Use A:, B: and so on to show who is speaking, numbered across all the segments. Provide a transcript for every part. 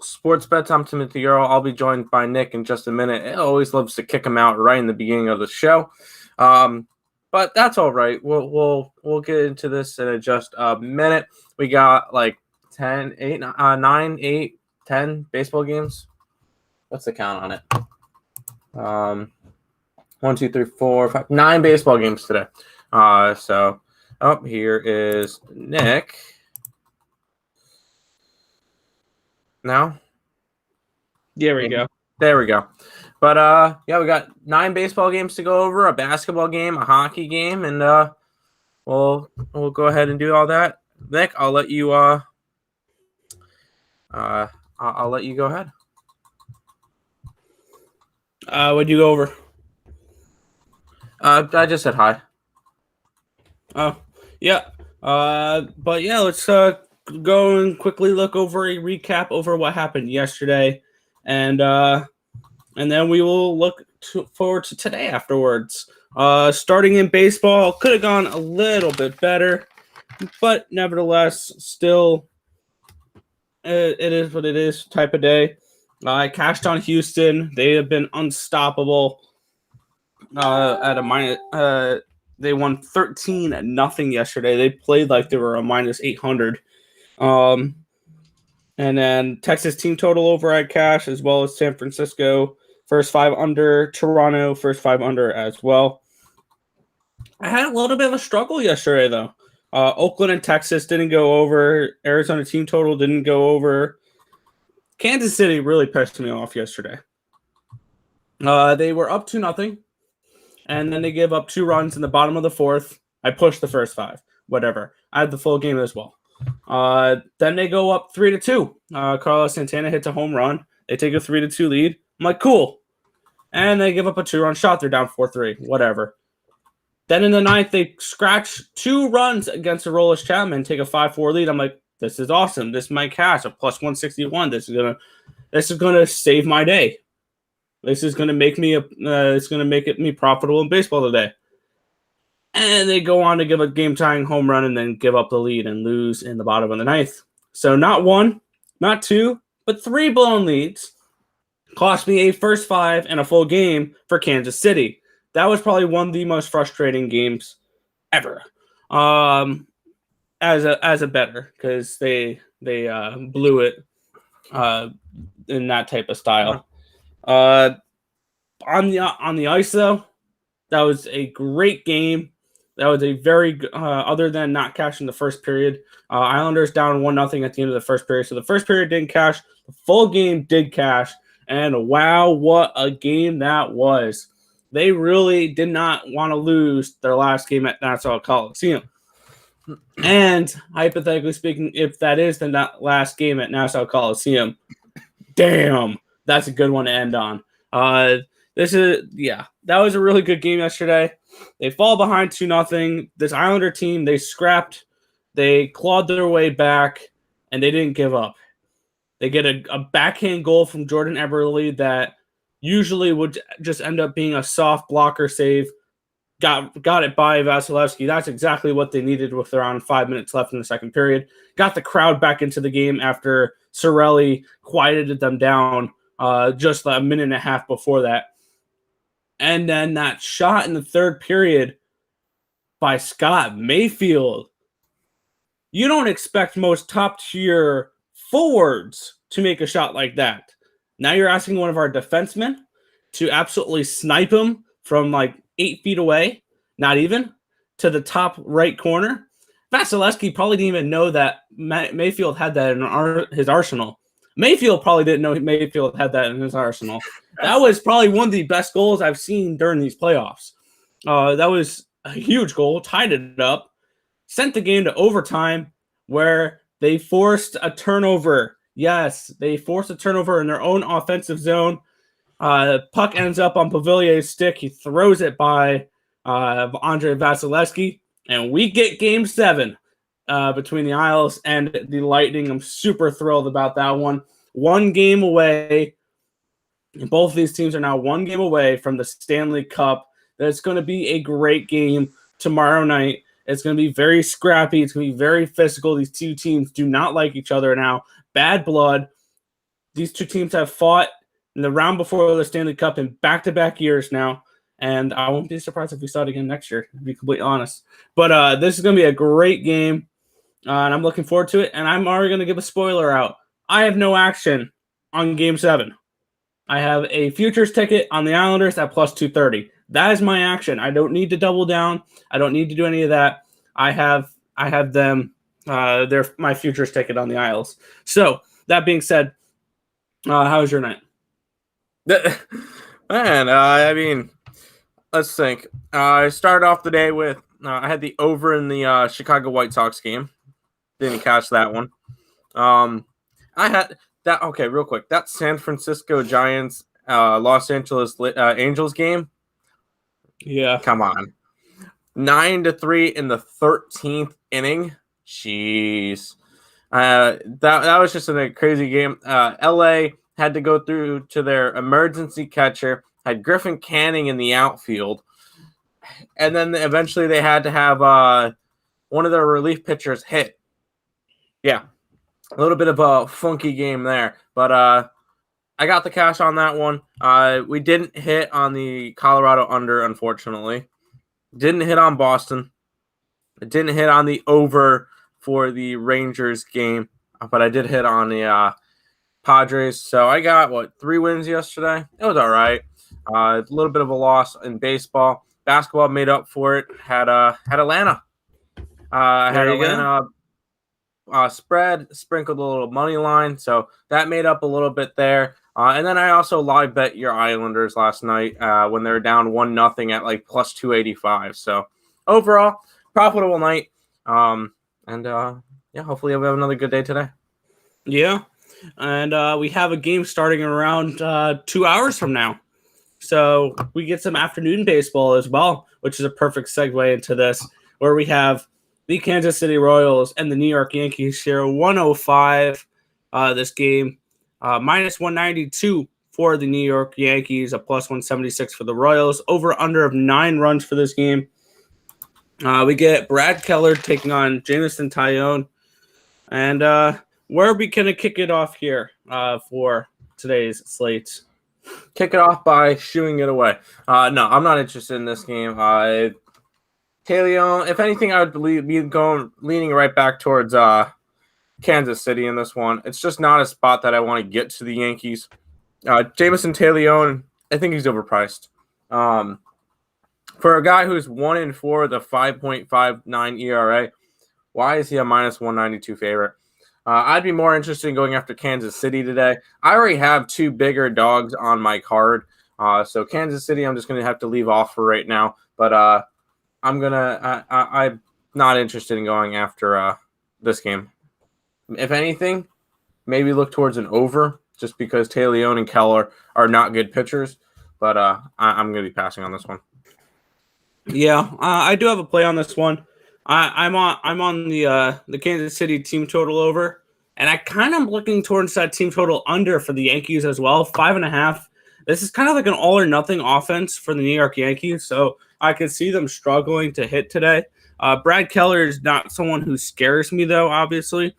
A: Sports Bets. I'm Timothy Earle. I'll be joined by Nick in just a minute. It always loves to kick him out right in the beginning of the show, but that's all right. We'll get into this in just a minute. We got like 10, 8, 9, 8, 10 baseball games. What's the count on it? 1, 2, 3, 4, 5, 9 baseball games today. So here is Nick. Now?
B: There we go.
A: But we got 9 baseball games to go over, a basketball game, a hockey game, and we'll go ahead and do all that. Nick, I'll let you I'll let you go ahead.
B: What'd you go over?
A: I just said hi.
B: Oh, yeah. But yeah, let's go and quickly look over a recap over what happened yesterday, and then we will look forward to today afterwards. Starting in baseball, could have gone a little bit better, but nevertheless, still, it is what it is type of day. I cashed on Houston. They have been unstoppable. At a minus, they won 13-0 yesterday. They played like they were a minus 800. And then Texas team total over at cash, as well as San Francisco first 5 under, Toronto first 5 under as well. I had a little bit of a struggle yesterday though. Oakland and Texas didn't go over. Arizona team total didn't go over. Kansas City really pissed me off yesterday. They were up 2-0. And then they give up 2 runs in the bottom of the 4th. I pushed the first 5. Whatever. I had the full game as well. Then they go up 3-2. Carlos Santana hits a home run. They take a 3-2 lead. I'm like, cool. And they give up a 2-run shot. They're down 4-3. Whatever. Then in the 9th, they scratch 2 runs against Aroldis Chapman, take a 5-4 lead. I'm like, this is awesome. This might cash a plus 161. This is gonna save my day. This is gonna make me me profitable in baseball today. And they go on to give a game-tying home run and then give up the lead and lose in the bottom of the 9th. So not 1, not 2, but 3 blown leads cost me a first 5 and a full game for Kansas City. That was probably one of the most frustrating games ever. As a bettor, because they blew it in that type of style. On the ice though, that was a great game. That was a very other than not cashing the first period. Islanders down 1-0 at the end of the first period. So the first period didn't cash. The full game did cash. And wow, what a game that was. They really did not want to lose their last game at Nassau Coliseum. And hypothetically speaking, if that is the last game at Nassau Coliseum, damn, that's a good one to end on. That was a really good game yesterday. They fall behind 2-0. This Islander team, they scrapped, they clawed their way back, and they didn't give up. They get a backhand goal from Jordan Eberle that usually would just end up being a soft blocker save. Got it by Vasilevsky. That's exactly what they needed with around 5 minutes left in the second period. Got the crowd back into the game after Cirelli quieted them down just a minute and a half before that. And then that shot in the third period by Scott Mayfield. You don't expect most top-tier forwards to make a shot like that. Now you're asking one of our defensemen to absolutely snipe him from like 8 feet away, not even, to the top right corner. Vasilevsky probably didn't even know that Mayfield had that in his arsenal. Mayfield probably didn't know Mayfield had that in his arsenal. That was probably one of the best goals I've seen during these playoffs. That was a huge goal, tied it up, sent the game to overtime where they forced a turnover. Yes, they forced a turnover in their own offensive zone. Puck ends up on Pavillier's stick. He throws it by Andre Vasilevsky, and we get Game 7 between the Isles and the Lightning. I'm super thrilled about that one. 1 game away. And both of these teams are now 1 game away from the Stanley Cup. That's going to be a great game tomorrow night. It's going to be very scrappy. It's going to be very physical. These two teams do not like each other now. Bad blood. These two teams have fought in the round before the Stanley Cup in back-to-back years now, and I won't be surprised if we saw it again next year, to be completely honest. But this is going to be a great game, and I'm looking forward to it, and I'm already going to give a spoiler out. I have no action on Game 7. I have a futures ticket on the Islanders at plus 230. That is my action. I don't need to double down. I don't need to do any of that. I have them. They're my futures ticket on the Isles. So that being said, how was your night?
A: Man, I mean, let's think. I started off the day with I had the over in the Chicago White Sox game. Didn't catch that one. I had that. Okay, real quick. That San Francisco Giants Los Angeles Angels game.
B: Yeah,
A: come on. 9-3 in the 13th inning. Jeez. That was just a crazy game. LA had to go through to their emergency catcher, had Griffin Canning in the outfield, and then eventually they had to have one of their relief pitchers hit. Yeah, a little bit of a funky game there, but I got the cash on that one. We didn't hit on the Colorado under, unfortunately. Didn't hit on Boston. It didn't hit on the over for the Rangers game, but I did hit on the Padres. So I got, 3 wins yesterday? It was all right. A little bit of a loss in baseball. Basketball made up for it. Had Atlanta. Had Atlanta spread, sprinkled a little money line. So that made up a little bit there. And then I also live bet your Islanders last night when they were down 1-0 at like plus 285. So overall, profitable night. Yeah, hopefully we'll have another good day today.
B: Yeah. And we have a game starting around 2 hours from now. So we get some afternoon baseball as well, which is a perfect segue into this, where we have the Kansas City Royals and the New York Yankees share 105 this game. Minus 192 for the New York Yankees, a plus 176 for the Royals. Over under of 9 runs for this game. We get Brad Keller taking on Jameson Taillon. And where are we going to kick it off here for today's slate?
A: Kick it off by shooing it away. No, I'm not interested in this game. Taillon, if anything, I would be leaning right back towards Kansas City in this one. It's just not a spot that I want to get to the Yankees. Jameson Taillon, I think he's overpriced. For a guy who's 1-4 with a 5.59 ERA, why is he a minus 192 favorite? I'd be more interested in going after Kansas City today. I already have 2 bigger dogs on my card. So Kansas City, I'm just going to have to leave off for right now. But I'm not interested in going after this game. If anything, maybe look towards an over, just because Taillon and Keller are not good pitchers. But I'm going to be passing on this one.
B: Yeah, I do have a play on this one. I'm on the Kansas City team total over, and I kind of looking towards that team total under for the Yankees as well, 5.5. This is kind of like an all or nothing offense for the New York Yankees, so I could see them struggling to hit today. Brad Keller is not someone who scares me though, obviously.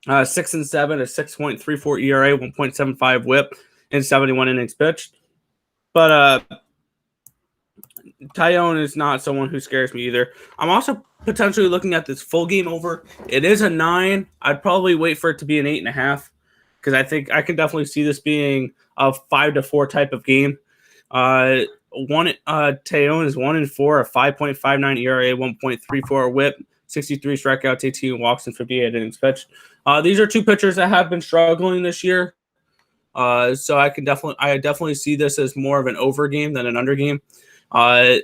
B: 6-7, a 6.34 ERA, 1.75 WHIP, and 71 innings pitched. But Taillon is not someone who scares me either. I'm also potentially looking at this full game over. It is a 9. I'd probably wait for it to be an 8.5 because I think I can definitely see this being a 5-4 type of game. Taillon is 1-4, a 5.59 ERA, 1.34 WHIP, 63 strikeouts, 18 walks, and 58 innings pitched. These are 2 pitchers that have been struggling this year. So I definitely see this as more of an over game than an under game. Let's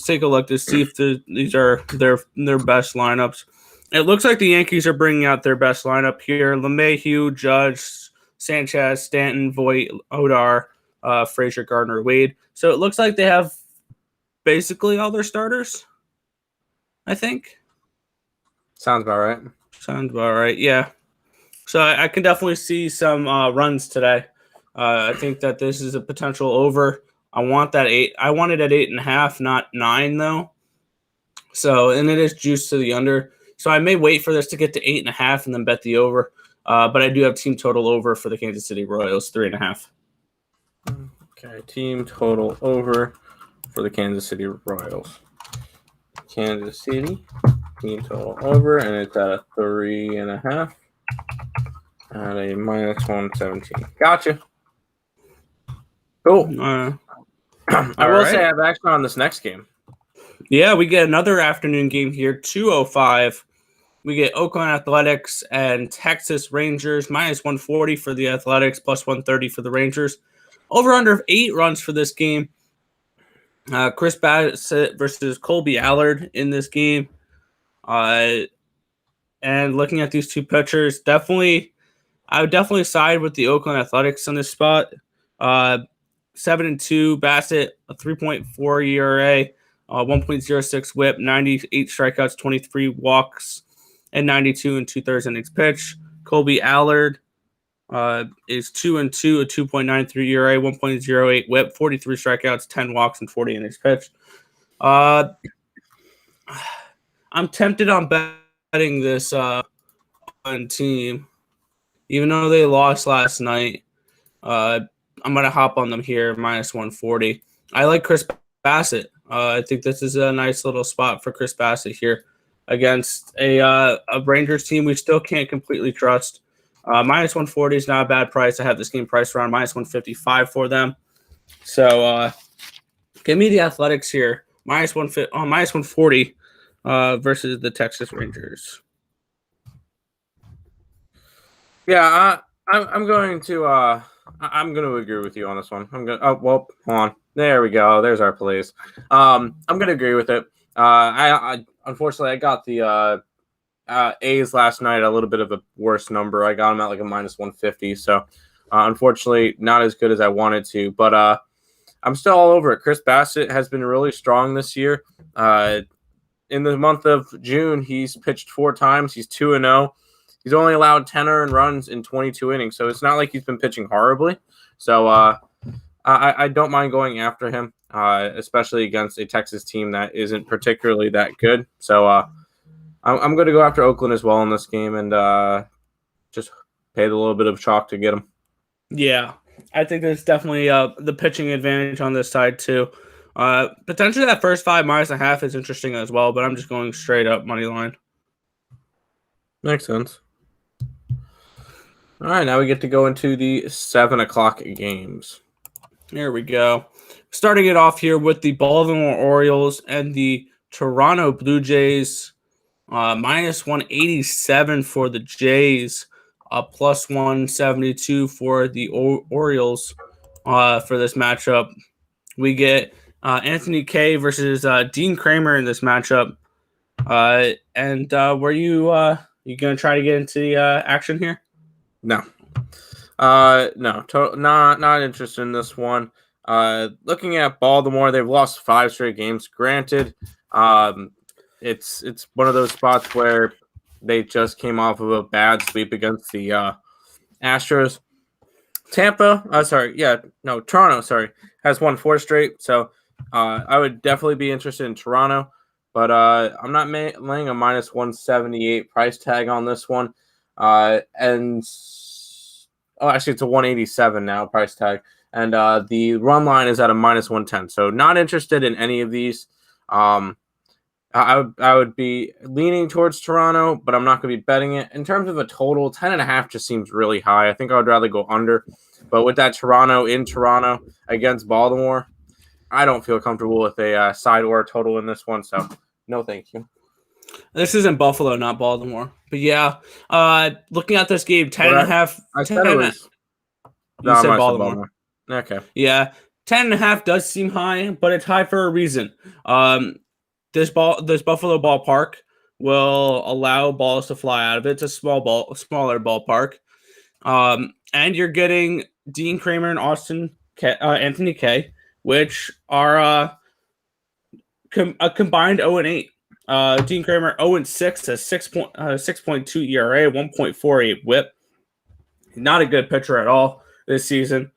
B: take a look to see if these are their best lineups. It looks like the Yankees are bringing out their best lineup here. LeMahieu, Judge, Sanchez, Stanton, Voit, Odar, Frazier, Gardner, Wade. So it looks like they have basically all their starters, I think.
A: Sounds about right. Yeah.
B: So I can definitely see some runs today. I think that this is a potential over. I want that 8. I want it at 8.5, not 9 though. So, and it is juiced to the under. So I may wait for this to get to 8.5 and then bet the over. But I do have team total over for the Kansas City Royals, 3.5.
A: Okay, team total over for the Kansas City Royals. Kansas City, team total over, and it's at a 3.5 at a -117. Gotcha. Cool. I will say I have action on this next game.
B: Yeah, we get another afternoon game here, 2:05. We get Oakland Athletics and Texas Rangers, -140 for the Athletics, +130 for the Rangers. Over under 8 runs for this game. Chris Bassett versus Colby Allard in this game. And looking at these two pitchers, I would definitely side with the Oakland Athletics on this spot. 7-2 Bassett, a 3.4 ERA, 1.06 WHIP, 98 strikeouts, 23 walks, and 92 2/3 innings pitched. Colby Allard is 2-2, a 2.93 ERA, 1.08 WHIP, 43 strikeouts, 10 walks, and 40 innings pitched. I'm tempted on betting this team, even though they lost last night. I'm going to hop on them here, -140. I like Chris Bassett. I think this is a nice little spot for Chris Bassett here against a Rangers team we still can't completely trust. -140 is not a bad price. I have this game priced around -155 for them. So give me the Athletics here, -140 versus the Texas Rangers.
A: Yeah, I'm going to agree with you on this one. Hold on. There we go. There's our plays. I'm going to agree with it. I unfortunately I got the A's last night a little bit of a worse number. I got them at like a -150. So unfortunately not as good as I wanted to, but I'm still all over it. Chris Bassett has been really strong this year. In the month of June, he's pitched 4 times. He's 2-0. He's only allowed 10 earned runs in 22 innings, so it's not like he's been pitching horribly. So I don't mind going after him, especially against a Texas team that isn't particularly that good. So I'm going to go after Oakland as well in this game and just pay the little bit of chalk to get him.
B: Yeah, I think there's definitely the pitching advantage on this side too. Potentially that first 5 -1/2 is interesting as well, but I'm just going straight up money line.
A: Makes sense. All right, now we get to go into the 7 o'clock games.
B: Here we go. Starting it off here with the Baltimore Orioles and the Toronto Blue Jays. -187 for the Jays, +172 for the Orioles for this matchup. We get Anthony Kay versus Dean Kramer in this matchup. And were you going to try to get into the action here?
A: No. Not interested in this one. Looking at Baltimore, they've lost 5 straight games. Granted, it's one of those spots where they just came off of a bad sweep against the Astros. Toronto, has won 4 straight. So I would definitely be interested in Toronto, but I'm not laying a -178 price tag on this one. Actually, it's a 187 now price tag, and the run line is at a -110. So not interested in any of these. I would be leaning towards Toronto, but I'm not going to be betting it. In terms of a total, 10.5 just seems really high. I think I would rather go under. But with that Toronto against Baltimore, I don't feel comfortable with a side or a total in this one. So no, thank you.
B: This is in Buffalo, not Baltimore. But yeah, looking at this game, 10.5.
A: I said it was.
B: You said Baltimore.
A: Okay.
B: Yeah, 10.5 does seem high, but it's high for a reason. This Buffalo ballpark will allow balls to fly out of it. It's a smaller ballpark. And you're getting Dean Kramer and Anthony Kay, which are a combined 0-8. Dean Kramer 0-6, a 6.2 ERA, 1.48 WHIP. Not a good pitcher at all this season.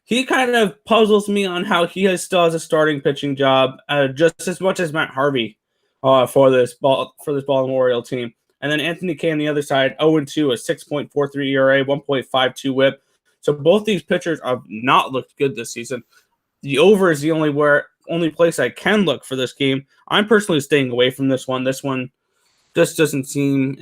B: He kind of puzzles me on how he still has a starting pitching job, just as much as Matt Harvey for this Baltimore Orioles team. And then Anthony Kay on the other side, 0-2, a 6.43 ERA, 1.52 WHIP. So both these pitchers have not looked good this season. The over is the only place I can look for this game. I'm personally staying away from this one. This one just doesn't seem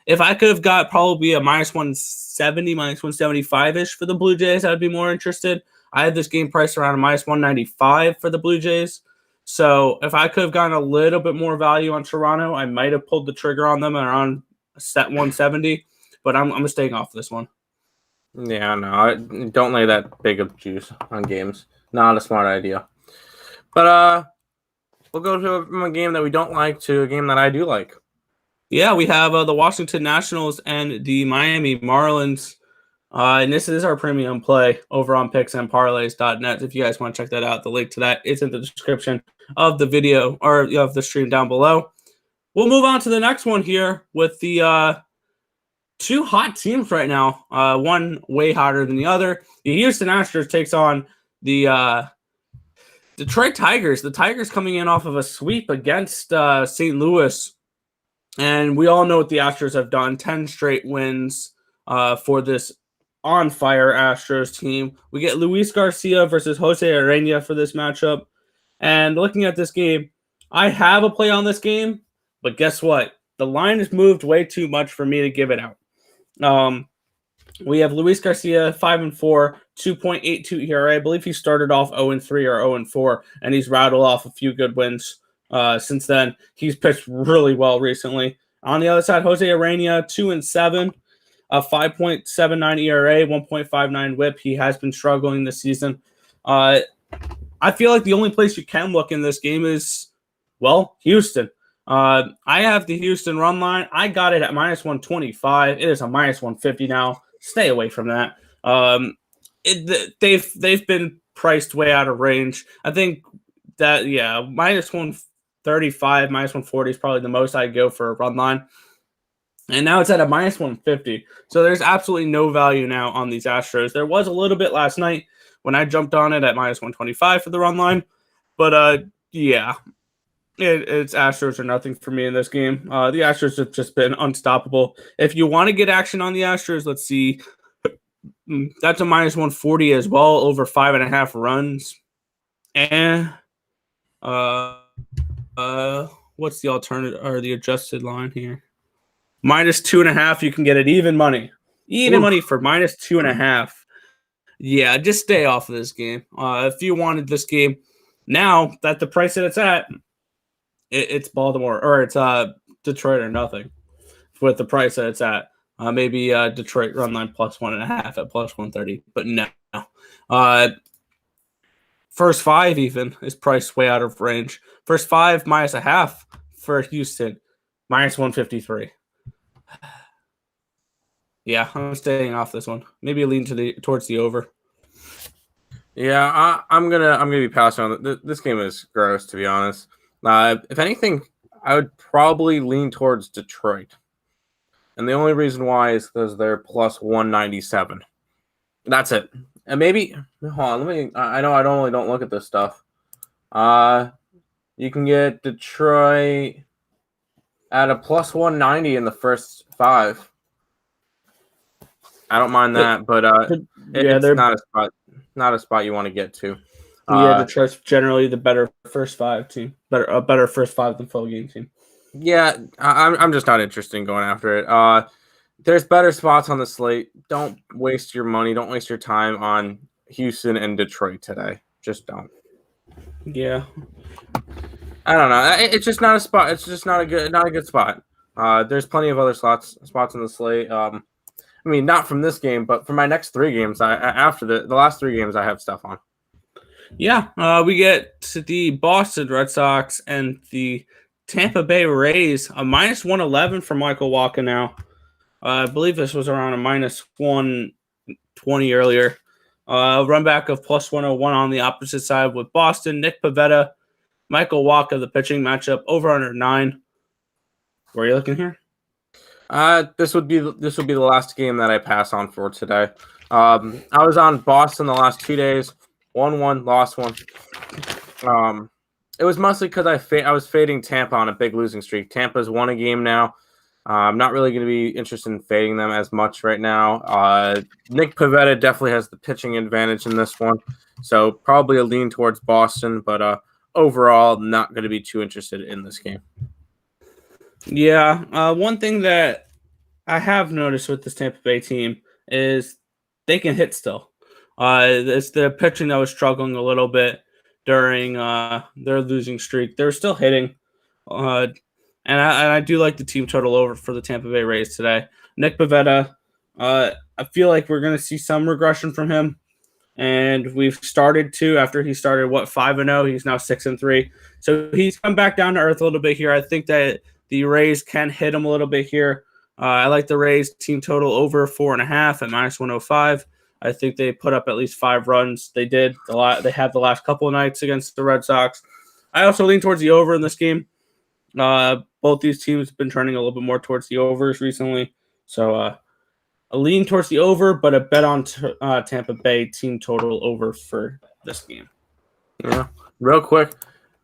B: If I could have got probably a minus 170, minus 175-ish for the Blue Jays, I'd be more interested. I had this game priced around a minus 195 for the Blue Jays. So if I could have gotten a little bit more value on Toronto, I might have pulled the trigger on them around set 170. But I'm staying off this one.
A: Yeah, no, don't lay that big of juice on games. Not a smart idea. But we'll go from a game that we don't like to a game that I do like.
B: Yeah, we have the Washington Nationals and the Miami Marlins. And this is our premium play over on picksandparlays.net. If you guys want to check that out, the link to that is in the description of the video or of the stream down below. We'll move on to the next one here with the two hot teams right now. One way hotter than the other. The Houston Astros takes on the Detroit Tigers. The Tigers coming in off of a sweep against St. Louis. And we all know what the Astros have done. 10 straight wins for this on-fire Astros team. We get Luis Garcia versus Jose Urena for this matchup. And looking at this game, I have a play on this game. But guess what? The line has moved way too much for me to give it out. We have Luis Garcia, 5-4, 2.82 ERA. I believe he started off 0-3 or 0-4, and he's rattled off a few good wins since then. He's pitched really well recently. On the other side, Jose Urena, 2-7, a 5.79 ERA, 1.59 WHIP. He has been struggling this season. I feel like the only place you can look in this game is, well, Houston. I have the Houston run line. I got it at minus 125. It is a minus 150 now. Stay away from that. They've been priced way out of range. I think that, minus 135, minus 140 is probably the most I'd go for a run line. And now it's at a minus 150. So there's absolutely no value now on these Astros. There was a little bit last night when I jumped on it at minus 125 for the run line. But, it's Astros or nothing for me in this game. The Astros have just been unstoppable. If you want to get action on the Astros, let's see. That's a minus 140 as well, over 5.5 runs. And what's the alternative or the adjusted line here? Minus 2.5. You can get it even money. Even money for minus 2.5. Yeah, just stay off of this game. If you wanted this game, now that the price that it's at, it's Baltimore or it's Detroit or nothing with the price that it's at. Maybe Detroit run line plus 1.5 at plus 130, but no. First five even is priced way out of range. First five minus a half for Houston, minus 153. Yeah, I'm staying off this one. Maybe lean towards the over.
A: Yeah, I'm gonna be passing on it. This game is gross, to be honest. If anything, I would probably lean towards Detroit. And the only reason why is because they're plus 197. That's it. And maybe, hold on, I know I don't look at this stuff. You can get Detroit at a plus 190 in the first five. I don't mind that, but it's not a spot you want to get to.
B: Detroit's generally the better first five team, a better first five than full game team.
A: Yeah, I'm just not interested in going after it. There's better spots on the slate. Don't waste your money. Don't waste your time on Houston and Detroit today. Just don't.
B: Yeah.
A: I don't know. It's just not a spot. It's just not a good spot. There's plenty of other spots in the slate. I mean, not from this game, but for my next three games, after the last three games, I have stuff on.
B: Yeah, we get to the Boston Red Sox and the Tampa Bay Rays, a minus 111 for Michael Wacha now. I believe this was around a minus 120 earlier. Run back of plus 101 on the opposite side with Boston. Nick Pivetta, Michael Wacha, the pitching matchup, over under 9. Where are you looking here?
A: This would be the last game that I pass on for today. I was on Boston the last 2 days. Won one, lost one. It was mostly because I was fading Tampa on a big losing streak. Tampa's won a game now. I'm not really going to be interested in fading them as much right now. Nick Pivetta definitely has the pitching advantage in this one, so probably a lean towards Boston, but overall, not going to be too interested in this game.
B: Yeah, one thing that I have noticed with this Tampa Bay team is they can hit still. It's the pitching that was struggling a little bit during their losing streak. They're still hitting, and I do like the team total over for the Tampa Bay Rays today. Nick Pivetta, I feel like we're going to see some regression from him, and we've started to after he started 5-0. He's now 6-3, so he's come back down to earth a little bit here. I think that the Rays can hit him a little bit here. I like the Rays team total over 4.5 at -105. I think they put up at least 5 runs. They did a lot. They had the last couple of nights against the Red Sox. I also lean towards the over in this game. Both these teams have been turning a little bit more towards the overs recently. So a lean towards the over, but a bet on Tampa Bay team total over for this game.
A: Yeah. Real quick,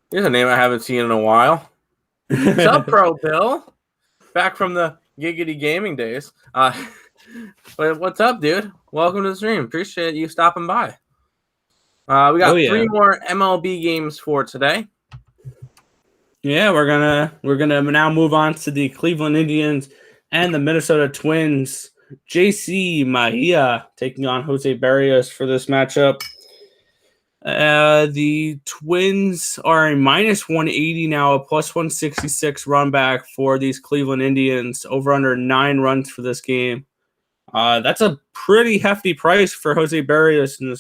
A: here's a name I haven't seen in a while. What's up, Pro Bill? Back from the Giggity Gaming days. But what's up, dude? Welcome to the stream. Appreciate you stopping by. We got 3 more MLB games for today.
B: Yeah, we're gonna now move on to the Cleveland Indians and the Minnesota Twins. JC Mejia taking on Jose Barrios for this matchup. The Twins are a -180 now, a +166 run back for these Cleveland Indians. Over under 9 runs for this game. That's a pretty hefty price for Jose Barrios and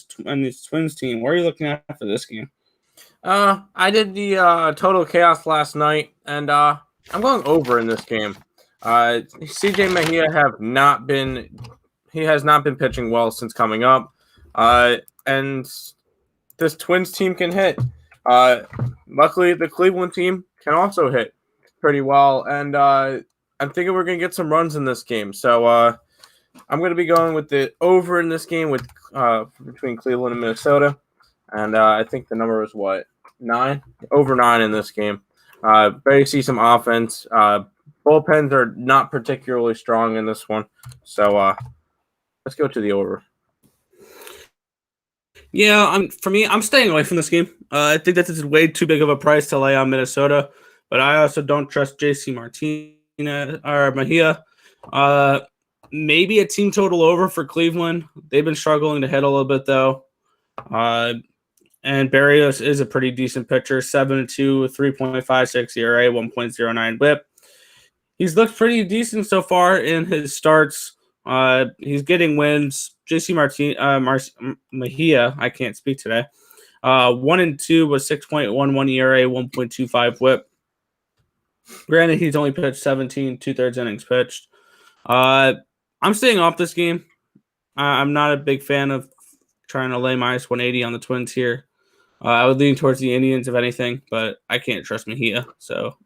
B: this Twins team. What are you looking at for this game?
A: I did the Total Chaos last night, and I'm going over in this game. CJ Mejia has not been pitching well since coming up, and this Twins team can hit. Luckily, the Cleveland team can also hit pretty well, and I'm thinking we're going to get some runs in this game. So I'm going to be going with the over in this game with between Cleveland and Minnesota, and I think the number is 9? Over 9 in this game. Barely see some offense. Bullpens are not particularly strong in this one, so let's go to the over.
B: Yeah, I'm staying away from this game. I think that this is way too big of a price to lay on Minnesota, but I also don't trust JC Mejia. Maybe a team total over for Cleveland. They've been struggling to hit a little bit though. And Barrios is a pretty decent pitcher, 7-2, 3.56 ERA, 1.09 WHIP. He's looked pretty decent so far in his starts. He's getting wins. JC Mejia, I can't speak today. 1-2 was 6.11 ERA, 1.25 WHIP. Granted, he's only pitched 17 2/3 innings pitched. I'm staying off this game. I'm not a big fan of trying to lay -180 on the Twins here. I would lean towards the Indians if anything, but I can't trust Mejia, so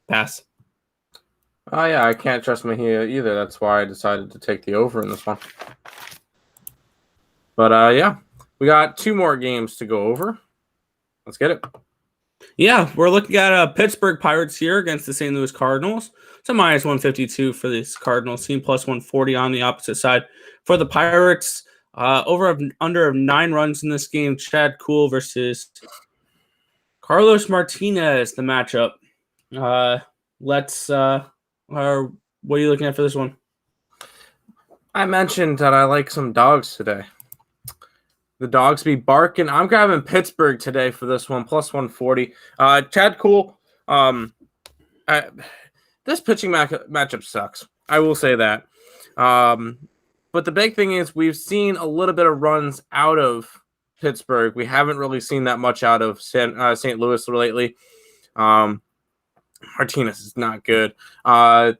B: pass.
A: Oh, yeah, I can't trust Mejia either. That's why I decided to take the over in this one. But, yeah, we got 2 more games to go over. Let's get it.
B: Yeah, we're looking at Pittsburgh Pirates here against the St. Louis Cardinals. It's a -152 for this Cardinals team, +140 on the opposite side. For the Pirates, under 9 runs in this game. Chad Kuhl versus Carlos Martinez, the matchup. What are you looking at for this one?
A: I mentioned that I like some dogs today. The dogs be barking. I'm grabbing Pittsburgh today for this one, +140. Chad Kuhl, this pitching matchup sucks. I will say that. But the big thing is we've seen a little bit of runs out of Pittsburgh. We haven't really seen that much out of St. Louis lately. Martinez is not good. I'm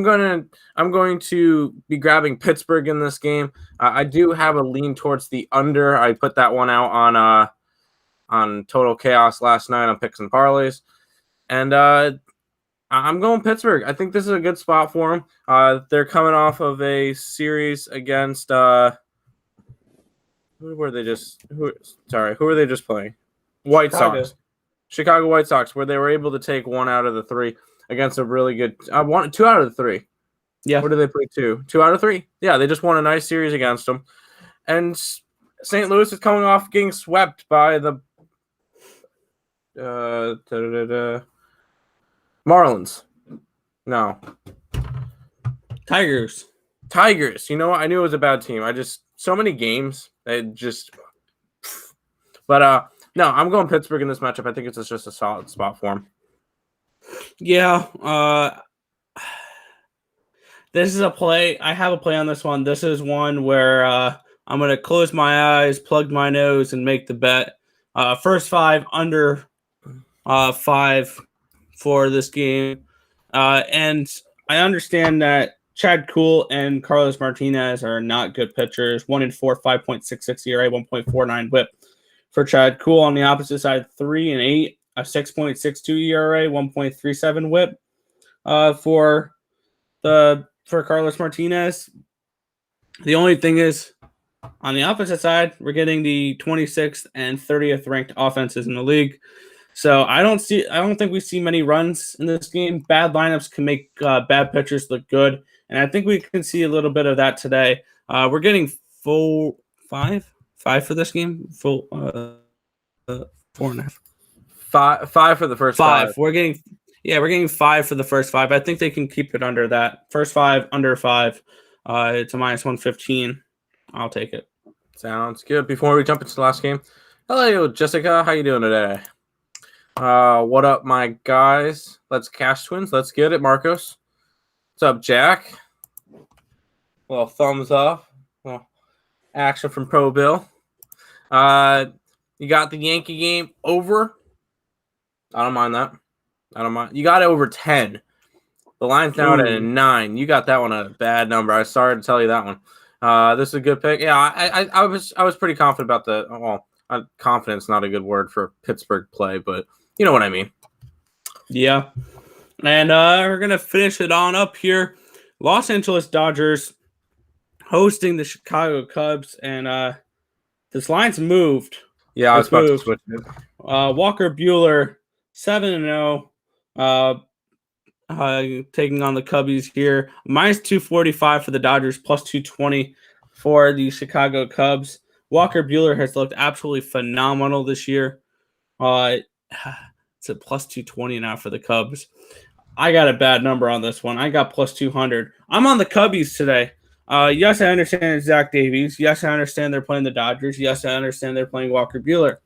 A: going to be grabbing Pittsburgh in this game. I do have a lean towards the under. I put that one out on Total Chaos last night on Picks and Parleys, and I'm going Pittsburgh. I think this is a good spot for them. They're coming off of a series against who were they just playing? White Sox. Chicago White Sox, where they were able to take 1 out of the 3. against a really good. I won 2 out of the 3.
B: Yeah.
A: What did they play? 2 out of 3. Yeah, they just won a nice series against them, and St. Louis is coming off getting swept by the Marlins. No,
B: Tigers.
A: You know what? I knew it was a bad team. So many games. But no, I'm going Pittsburgh in this matchup. I think it's just a solid spot for them.
B: Yeah. This is a play. I have a play on this one. This is one where I'm going to close my eyes, plug my nose, and make the bet. First 5 under 5 for this game. And I understand that Chad Kuhl and Carlos Martinez are not good pitchers. 1-4, 5.66 ERA, 1.49 WHIP. For Chad Kuhl on the opposite side, 3-8, a 6.62 ERA, 1.37 WHIP. For Carlos Martinez. The only thing is, on the opposite side, we're getting the 26th and 30th ranked offenses in the league. So I don't think we see many runs in this game. Bad lineups can make bad pitchers look good, and I think we can see a little bit of that today. We're getting full 5 for this game. Full 4.5.
A: 5 for the first 5.
B: We're getting 5 for the first 5. I think they can keep it under that. First 5, under 5. It's a -115. I'll take it.
A: Sounds good. Before we jump into the last game, hello, Jessica. How you doing today? What up, my guys? Let's cash twins. Let's get it, Marcos. What's up, Jack? Well, thumbs up. Well, action from Pro Bill. You got the Yankee game over. I don't mind that. You got it over 10. The line's now at a 9. You got that one at a bad number. I started to tell you that one. This is a good pick. Yeah, I was pretty confident about the. Well, confidence not a good word for Pittsburgh play, but you know what I mean.
B: Yeah, and we're gonna finish it on up here. Los Angeles Dodgers hosting the Chicago Cubs, and this line's moved.
A: Yeah, I was about to switch it.
B: Walker Buehler 7-0. Taking on the Cubbies here. -245 for the Dodgers, +220 for the Chicago Cubs. Walker Buehler has looked absolutely phenomenal this year. It's at +220 now for the Cubs. I got a bad number on this one. I got +200. I'm on the Cubbies today. Yes, I understand it's Zach Davies. Yes, I understand they're playing the Dodgers. Yes, I understand they're playing Walker Buehler.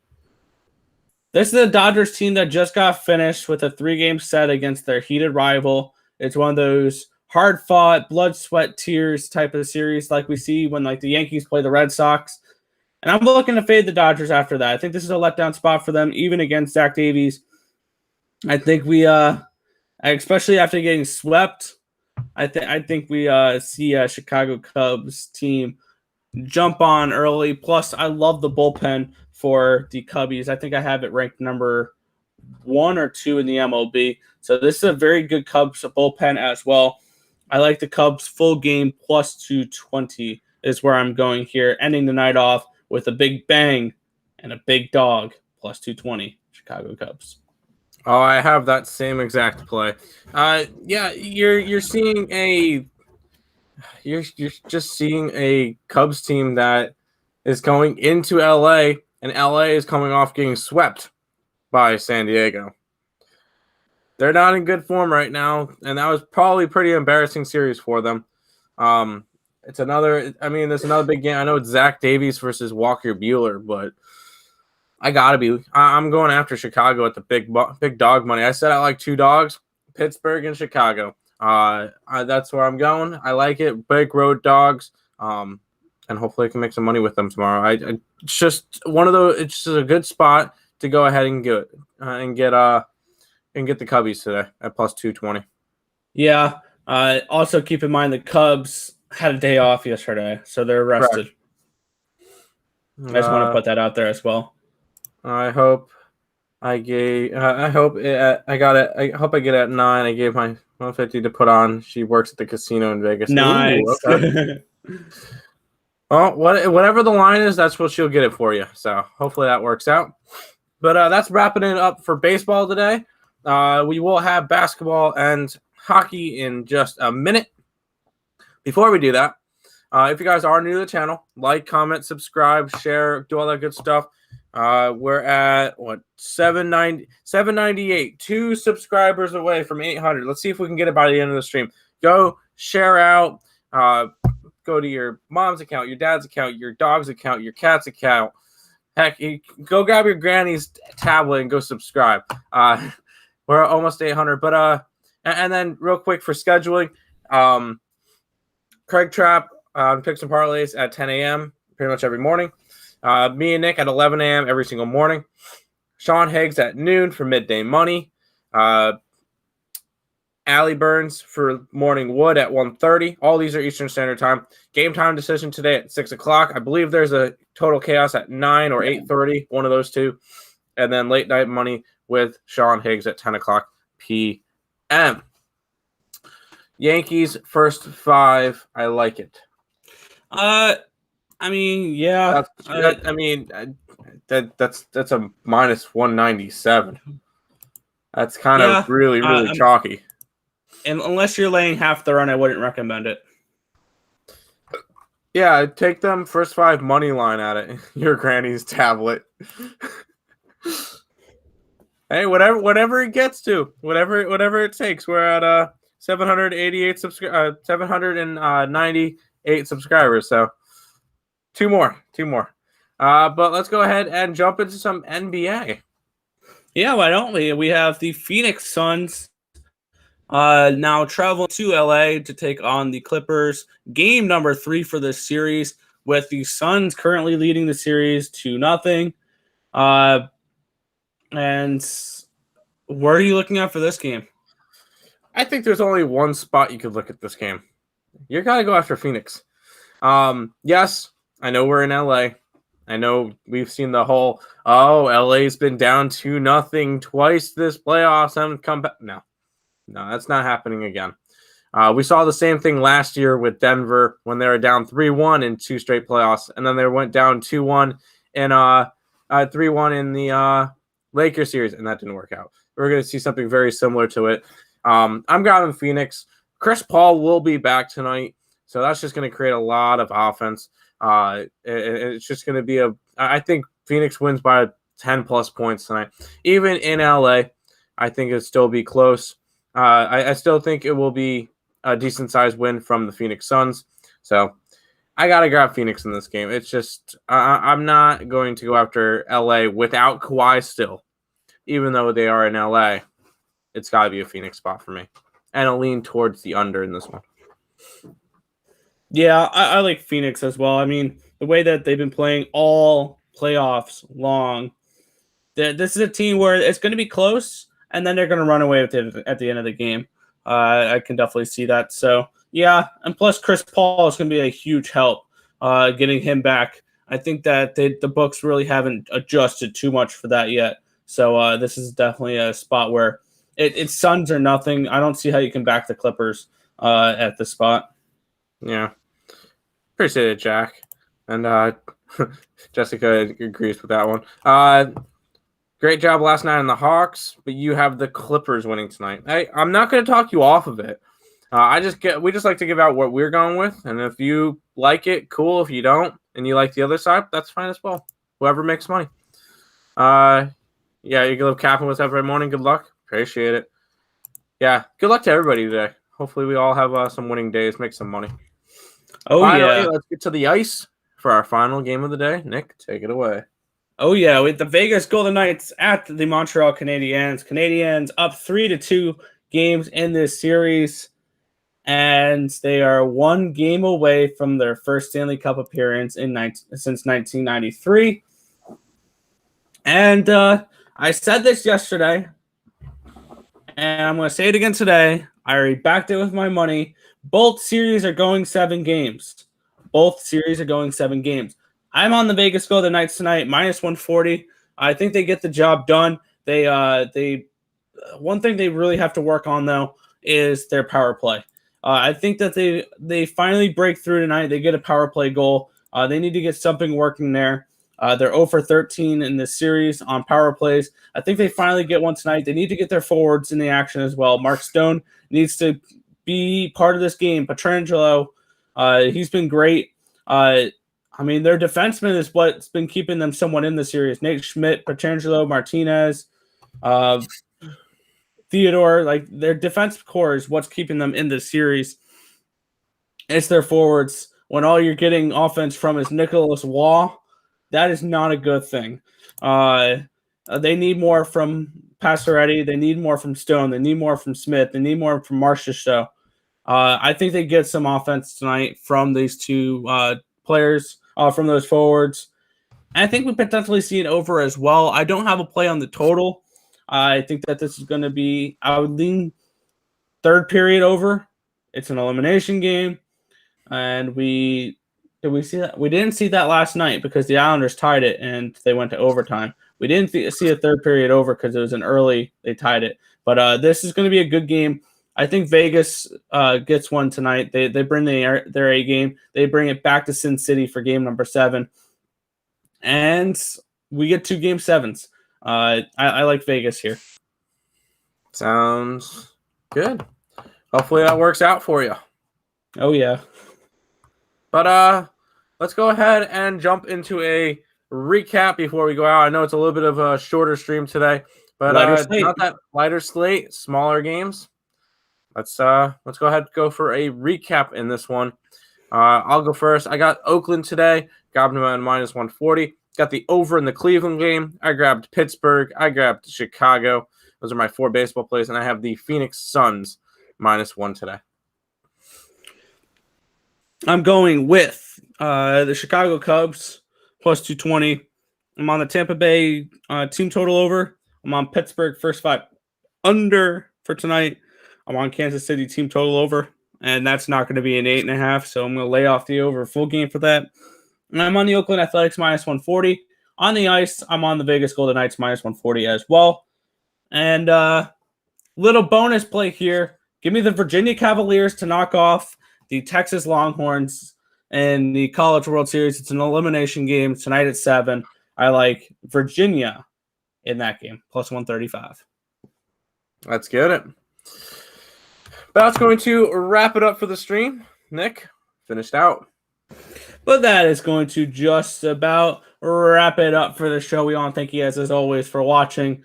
B: This is a Dodgers team that just got finished with a 3-game set against their heated rival. It's one of those hard-fought, blood, sweat, tears type of series like we see when the Yankees play the Red Sox. And I'm looking to fade the Dodgers after that. I think this is a letdown spot for them, even against Zach Davies. I think we, especially after getting swept, I think we see a Chicago Cubs team jump on early. Plus, I love the bullpen for the Cubbies. I think I have it ranked number 1 or 2 in the MLB. So this is a very good Cubs bullpen as well. I like the Cubs full game +220 is where I'm going here, ending the night off with a big bang and a big dog +220 Chicago Cubs.
A: Oh, I have that same exact play. Yeah, you're just seeing a Cubs team that is going into LA, and LA is coming off getting swept by San Diego. They're not in good form right now, and that was probably a pretty embarrassing series for them. There's another big game. I know it's Zach Davies versus Walker Buehler, but I'm going after Chicago at the big dog money. I said I like 2 dogs, Pittsburgh and Chicago. That's where I'm going. I like it. Big road dogs. And hopefully I can make some money with them tomorrow. It's just one of those. It's just a good spot to go ahead and get the Cubbies today at +220.
B: Yeah. Also keep in mind the Cubs had a day off yesterday, so they're rested. I just want to put that out there as well.
A: I hope I get it at 9. I gave my 150 to put on. She works at the casino in Vegas.
B: Nice.
A: Ooh, okay. Well, whatever the line is, that's what she'll get it for you. So hopefully that works out. But that's wrapping it up for baseball today. We will have basketball and hockey in just a minute. Before we do that, if you guys are new to the channel, like, comment, subscribe, share, do all that good stuff. We're at 798, 2 subscribers away from 800. Let's see if we can get it by the end of the stream. Go share out. Go to your mom's account, your dad's account, your dog's account, your cat's account. Heck, go grab your granny's tablet and go subscribe. We're almost 800, but and then real quick for scheduling, Craig Trapp picks and parlays at 10 a.m. pretty much every morning. Me and Nick at 11 a.m. every single morning. Sean Higgs at noon for midday money. Allie Burns for morning wood at 1:30. All these are Eastern Standard Time. Game time decision today at 6 o'clock. I believe there's a total chaos at 9 or 8:30, one of those two. And then late night money with Sean Higgs at 10 o'clock p.m. Yankees first 5. I like it.
B: I mean, yeah.
A: That's a minus 197. That's kind of really chalky.
B: And unless you're laying half the run, I wouldn't recommend it.
A: Yeah, take them first 5 money line at it. Your granny's tablet. Hey, whatever it gets to, whatever it takes. We're at 798 subscribers. So two more. But let's go ahead and jump into some NBA.
B: Yeah, why don't we? We have the Phoenix Suns now traveling to LA to take on the Clippers. Game number 3 for this series, with the Suns currently leading the series 2-0. And where are you looking at for this game?
A: I think there's only one spot you could look at this game. You got to go after Phoenix. Yes, I know we're in LA. I know we've seen the whole, LA's been down 2-0 twice this playoffs and come back. No, that's not happening again. We saw the same thing last year with Denver when they were down 3-1 in 2 straight playoffs, and then they went down 2-1 and 3-1 in the Lakers series, and that didn't work out. We're going to see something very similar to it. I'm grabbing Phoenix. Chris Paul will be back tonight, so that's just going to create a lot of offense. It's just going to be I think Phoenix wins by 10+ points tonight. Even in LA, I think it'll still be close. I still think it will be a decent sized win from the Phoenix Suns. So I got to grab Phoenix in this game. It's just, I'm not going to go after LA without Kawhi still, even though they are in LA. It's got to be a Phoenix spot for me. And I'll lean towards the under in this one.
B: Yeah, I like Phoenix as well. I mean, the way that they've been playing all playoffs long, this is a team where it's going to be close, and then they're going to run away with it at the end of the game. I can definitely see that. So, yeah, and plus Chris Paul is going to be a huge help getting him back. I think that the books really haven't adjusted too much for that yet. So this is definitely a spot where it's Suns or nothing. I don't see how you can back the Clippers at this spot.
A: Yeah. Appreciate it, Jack. And Jessica agrees with that one. Great job last night on the Hawks, but you have the Clippers winning tonight. I'm not going to talk you off of it. We just like to give out what we're going with, and if you like it, cool. If you don't, and you like the other side, that's fine as well. Whoever makes money. Yeah, you can live capping with every morning. Good luck. Appreciate it. Yeah, good luck to everybody today. Hopefully, we all have some winning days, make some money. Finally, let's get to the ice for our final game of the day. Nick, take it away.
B: Oh, yeah, with the Vegas Golden Knights at the Montreal Canadiens. Canadiens up 3-2 games in this series, and they are 1 game away from their first Stanley Cup appearance since 1993. And I said this yesterday, and I'm going to say it again today. I already backed it with my money. Both series are going 7 games. I'm on the Vegas Golden Knights tonight, minus 140. I think they get the job done. They one thing they really have to work on, though, is their power play. I think that they finally break through tonight. They get a power play goal. They need to get something working there. They're 0 for 13 in this series on power plays. I think they finally get one tonight. They need to get their forwards in the action as well. Mark Stone needs to be part of this game. Petrangelo, he's been great. Their defenseman is what's been keeping them somewhat in the series. Nate Schmidt, Petrangelo, Martinez, Theodore, like their defense core is what's keeping them in this series. It's their forwards. When all you're getting offense from is Nicholas Waugh, that is not a good thing. They need more from Passeretti. They need more from Stone. They need more from Smith. They need more from Marchessault. I think they get some offense tonight from these two players, from those forwards. And I think we potentially see it over as well. I don't have a play on the total. I think that this is going to be, I would lean third period over. It's an elimination game. And did we see that? We didn't see that last night because the Islanders tied it and they went to overtime. We didn't see a third period over because it was an early, they tied it. But this is going to be a good game. I think Vegas gets one tonight. They bring their A game. They bring it back to Sin City for game number 7. And we get 2 game 7s. I like Vegas here.
A: Sounds good. Hopefully that works out for you.
B: Oh, yeah.
A: But let's go ahead and jump into a recap before we go out. I know it's a little bit of a shorter stream today, but not that lighter slate, smaller games. Let's go ahead and go for a recap in this one. I'll go first. I got Oakland today. Got them at minus 140. Got the over in the Cleveland game. I grabbed Pittsburgh. I grabbed Chicago. Those are my 4 baseball plays, and I have the Phoenix Suns minus 1 today.
B: I'm going with the Chicago Cubs plus 220. I'm on the Tampa Bay team total over. I'm on Pittsburgh first 5 under for tonight. I'm on Kansas City team total over, and that's not going to be an 8.5, so I'm going to lay off the over full game for that. And I'm on the Oakland Athletics minus 140. On the ice, I'm on the Vegas Golden Knights minus 140 as well. And little bonus play here. Give me the Virginia Cavaliers to knock off the Texas Longhorns in the College World Series. It's an elimination game tonight at 7. I like Virginia in that game, plus 135.
A: Let's get it. But that's going to wrap it up for the stream. Nick, finished out.
B: But that is going to just about wrap it up for the show. We want to thank you guys, as always, for watching.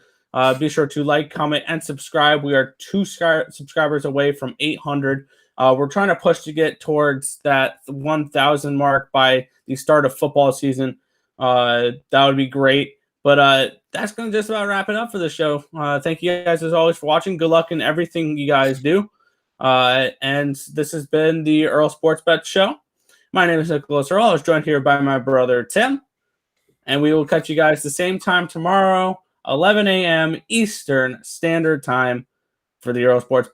B: Be sure to like, comment, and subscribe. We are 2 subscribers away from 800. We're trying to push to get towards that 1,000 mark by the start of football season. That would be great. But that's going to just about wrap it up for the show. Thank you guys, as always, for watching. Good luck in everything you guys do. And this has been the Earle Sports Bet Show. My name is Nicholas Earle. I was joined here by my brother, Tim. And we will catch you guys the same time tomorrow, 11 a.m. Eastern Standard Time for the Earle Sports